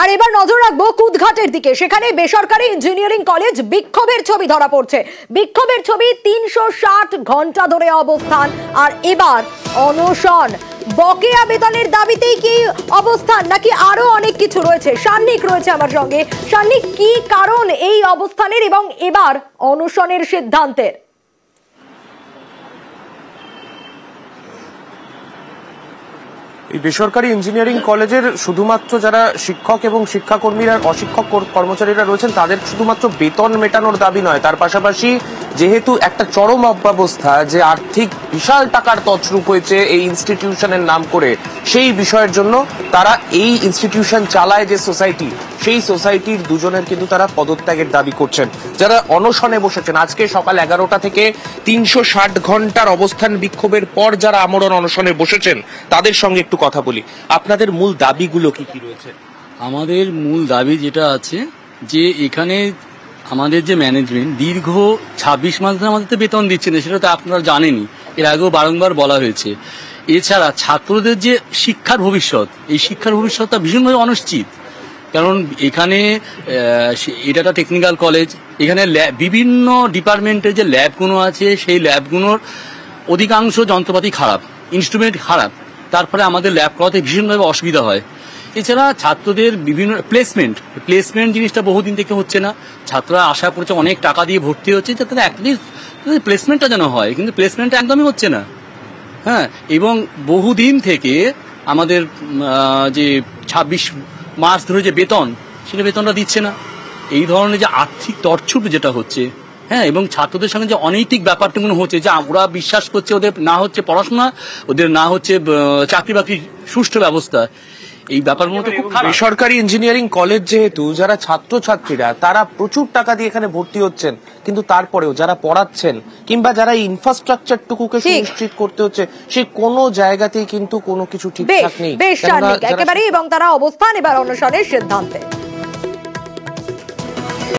আর এবার নজর রাখবো কুদঘাটের দিকে। সেখানে বেসরকারি ইঞ্জিনিয়ারিং কলেজ বিক্ষোভের ছবি ধরা পড়ছে। বিক্ষোভের ছবি, 360 ঘন্টা ধরে অবস্থান, আর এবার অনশন। বকেয়া বেতনের দাবিতেই কি অবস্থান, নাকি আরো অনেক কিছু রয়েছে? সান্নিক রয়েছে আমার সঙ্গে। সান্নিক, কি কারণ এই অবস্থানের এবং এবার অনশনের সিদ্ধান্তের? এই বেসরকারি ইঞ্জিনিয়ারিং কলেজের শুধুমাত্র যারা শিক্ষক এবং শিক্ষাকর্মীরা, অশিক্ষক কর্মচারীরা রয়েছেন, তাদের শুধুমাত্র বেতন মেটানোর দাবি নয়, তার পাশাপাশি যেহেতু একটা চরম অব্যবস্থা, যে আর্থিক বিশাল টাকার তছরূপ হয়েছে এই ইনস্টিটিউশনের নাম করে, সেই বিষয়ের জন্য তারা এই ইনস্টিটিউশন চালায় যে সোসাইটি, সেই সোসাইটির দুজনের কিন্তু তারা পদত্যাগের দাবি করছেন। যারা অনশনে বসেছেন আজকে সকাল 11টা থেকে 360 ঘন্টার অবস্থান বিক্ষোভের পর যারা আমরণ অনশনে বসেছেন, তাদের সঙ্গে একটু কথা বলি। আপনাদের মূল দাবিগুলো কি কি রয়েছে? আমাদের মূল দাবি যেটা আছে, যে এখানে আমাদের যে ম্যানেজমেন্ট দীর্ঘ 26 মাস ধরে আমাদের বেতন দিচ্ছে না, সেটা তো আপনারা জানেনই, এর আগেও বারংবার বলা হয়েছে। এছাড়া ছাত্রদের যে শিক্ষার ভবিষ্যৎ, এই শিক্ষার ভবিষ্যৎটা ভীষণভাবে অনিশ্চিত। কারণ এখানে এটা একটা টেকনিক্যাল কলেজ, এখানে বিভিন্ন ডিপার্টমেন্টের যে ল্যাবগুলো আছে, সেই ল্যাবগুলোর অধিকাংশ যন্ত্রপাতি খারাপ, ইনস্ট্রুমেন্ট খারাপ, তারপরে আমাদের ল্যাব করাতে ভীষণভাবে অসুবিধা হয়। এছাড়া ছাত্রদের বিভিন্ন প্লেসমেন্ট জিনিসটা বহুদিন থেকে হচ্ছে না। ছাত্ররা আশা করছে অনেক টাকা দিয়ে ভর্তি হচ্ছে, যাতে অ্যাটলিস্ট প্লেসমেন্টটা যেন হয়, কিন্তু প্লেসমেন্টটা একদমই হচ্ছে না। হ্যাঁ, এবং বহুদিন থেকে আমাদের যে 26 মাস ধরে যে বেতন, সেটা বেতনটা দিচ্ছে না। এই ধরনের যে আর্থিক তছরূপ যেটা হচ্ছে, হ্যাঁ, এবং ছাত্রদের সঙ্গে যে অনৈতিক ব্যাপারটা হচ্ছে, যে ওরা বিশ্বাস করছে ওদের না হচ্ছে পড়াশোনা, ওদের না হচ্ছে চাকরি বাকরির সুষ্ঠু ব্যবস্থা, এই ব্যাপারগুলো তো খুব খারাপ। বেসরকারি ইঞ্জিনিয়ারিং কলেজ যেহেতু, যারা ছাত্রছাত্রীরা তারা প্রচুর টাকা দিয়ে এখানে ভর্তি হচ্ছেন, কিন্তু তারপরেও যারা পড়াচ্ছেন কিংবা যারা ইনফ্রাস্ট্রাকচার টুকুকে সুনিশ্চিত করতে হচ্ছে, সেই কোনো জায়গাতেই কিন্তু কোনো কিছু ঠিকঠাক নেই। বেশ, একেবারেই, এবং তারা অবস্থান এবার অনশনের সিদ্ধান্তে।